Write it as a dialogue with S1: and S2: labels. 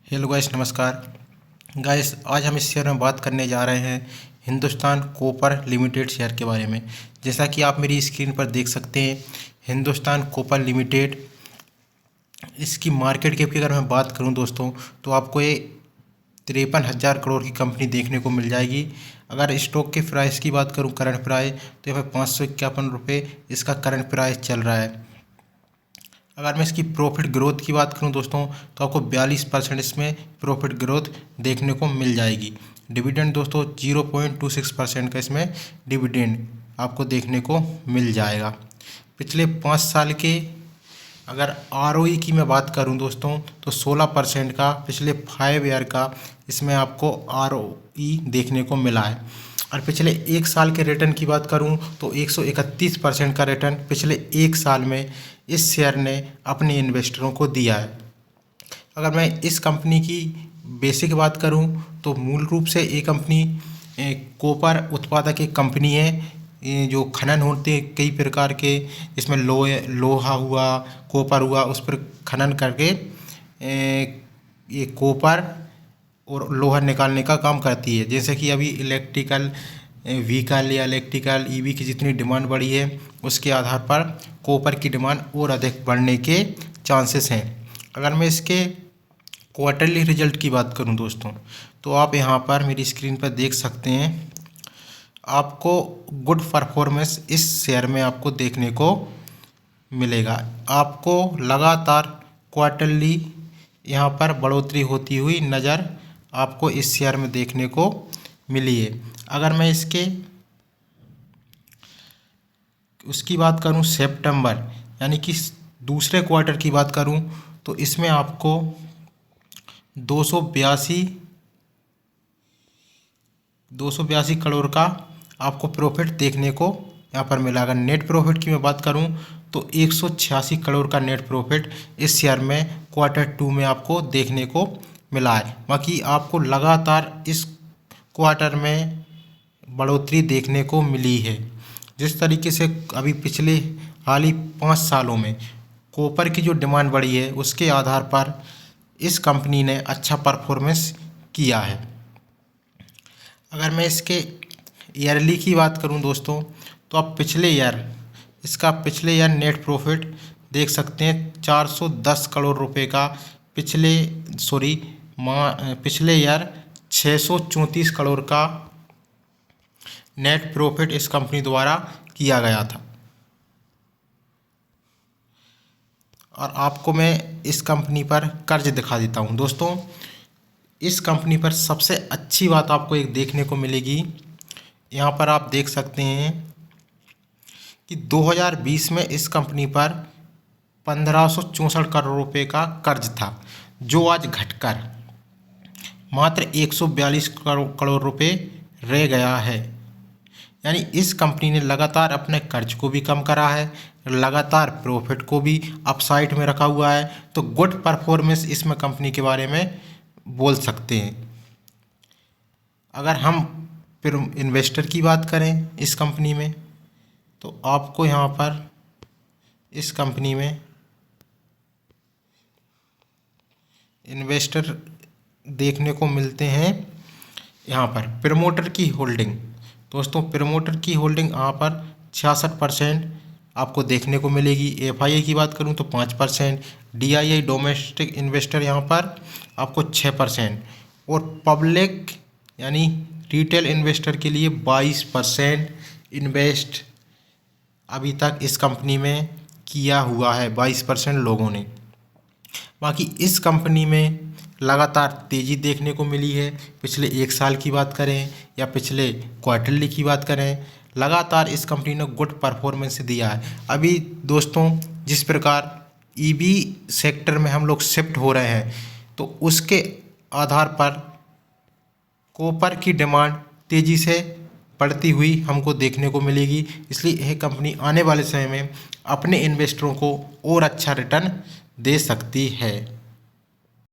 S1: Hello guys, नमस्कार guys. आज हम इस शेयर में बात करने जा रहे हैं हिंदुस्तान कॉपर लिमिटेड शेयर के बारे में। जैसा कि आप मेरी स्क्रीन पर देख सकते हैं, हिंदुस्तान कॉपर लिमिटेड, इसकी मार्केट कैप की अगर मैं बात करूं दोस्तों, तो आपको ये 53,000 करोड़ की कंपनी देखने को मिल जाएगी। अगर स्टॉक के प्राइस की बात करूं, करंट प्राइस, तो यहाँ पर 551 रुपये इसका करंट प्राइस चल रहा है। अगर मैं इसकी प्रॉफिट ग्रोथ की बात करूं दोस्तों, तो आपको 42% इसमें प्रॉफिट ग्रोथ देखने को मिल जाएगी। डिविडेंड दोस्तों 0.26% का इसमें डिविडेंड आपको देखने को मिल जाएगा। पिछले 5 साल के अगर आरओई की मैं बात करूं दोस्तों, तो 16% का पिछले 5 ईयर का इसमें आपको आरओई देखने को मिला है। और पिछले 1 साल के रिटर्न की बात करूं, तो 131% का रिटर्न पिछले 1 साल में इस शेयर ने अपने इन्वेस्टरों को दिया है। अगर मैं इस कंपनी की बेसिक बात करूं, तो मूल रूप से ये कंपनी कॉपर उत्पादक एक कंपनी है। ये जो खनन होते हैं कई प्रकार के, इसमें लोहा हुआ, कॉपर हुआ, उस पर खनन करके ये कॉपर और लोहा निकालने का काम करती है। जैसे कि अभी इलेक्ट्रिकल व्हीकल या इलेक्ट्रिकल ईवी की जितनी डिमांड बढ़ी है, उसके आधार पर कॉपर की डिमांड और अधिक बढ़ने के चांसेस हैं। अगर मैं इसके क्वार्टरली रिजल्ट की बात करूं दोस्तों, तो आप यहां पर मेरी स्क्रीन पर देख सकते हैं, आपको गुड परफॉर्मेंस इस शेयर में आपको देखने को मिलेगा। आपको लगातार क्वार्टरली यहाँ पर बढ़ोतरी होती हुई नज़र आपको इस शेयर में देखने को मिली है। अगर मैं इसके उसकी बात करूं, सितंबर यानी कि दूसरे क्वार्टर की बात करूं, तो इसमें आपको 282 करोड़ का आपको प्रॉफिट देखने को यहाँ पर मिला। अगर नेट प्रॉफिट की मैं बात करूं, तो 186 करोड़ का नेट प्रॉफिट इस शेयर में Q2 में आपको देखने को मिला है। बाकी आपको लगातार इस क्वार्टर में बढ़ोतरी देखने को मिली है। जिस तरीके से अभी पिछले हाल ही 5 सालों में कॉपर की जो डिमांड बढ़ी है, उसके आधार पर इस कंपनी ने अच्छा परफॉर्मेंस किया है। अगर मैं इसके ईयरली की बात करूं दोस्तों, तो आप पिछले ईयर नेट प्रॉफिट देख सकते हैं 410 करोड़ रुपए का। पिछले ईयर 634 करोड़ का नेट प्रॉफिट इस कंपनी द्वारा किया गया था। और आपको मैं इस कंपनी पर कर्ज दिखा देता हूं दोस्तों। इस कंपनी पर सबसे अच्छी बात आपको एक देखने को मिलेगी। यहाँ पर आप देख सकते हैं कि 2020 में इस कंपनी पर 1564 करोड़ रुपए का कर्ज था, जो आज घटकर मात्र 142 करोड़ रुपए रह गया है। यानी इस कंपनी ने लगातार अपने कर्ज को भी कम करा है, लगातार प्रॉफिट को भी अपसाइड में रखा हुआ है। तो गुड परफॉर्मेंस इसमें कंपनी के बारे में बोल सकते हैं। अगर हम फिर इन्वेस्टर की बात करें इस कंपनी में, तो आपको यहाँ पर इस कंपनी में इन्वेस्टर देखने को मिलते हैं। यहाँ पर प्रमोटर की होल्डिंग दोस्तों, प्रमोटर की होल्डिंग यहाँ पर 66% आपको देखने को मिलेगी। एफआईआई की बात करूँ तो 5%, डीआईआई डोमेस्टिक इन्वेस्टर यहाँ पर आपको 6%, और पब्लिक यानी रिटेल इन्वेस्टर के लिए 22% इन्वेस्ट अभी तक इस कंपनी में किया हुआ है, 22% लोगों ने। बाकी इस कंपनी में लगातार तेज़ी देखने को मिली है। पिछले 1 साल की बात करें या पिछले क्वार्टरली की बात करें, लगातार इस कंपनी ने गुड परफॉर्मेंस दिया है। अभी दोस्तों जिस प्रकार ईवी सेक्टर में हम लोग शिफ्ट हो रहे हैं, तो उसके आधार पर कॉपर की डिमांड तेज़ी से बढ़ती हुई हमको देखने को मिलेगी। इसलिए यह कंपनी आने वाले समय में अपने इन्वेस्टरों को और अच्छा रिटर्न दे सकती है।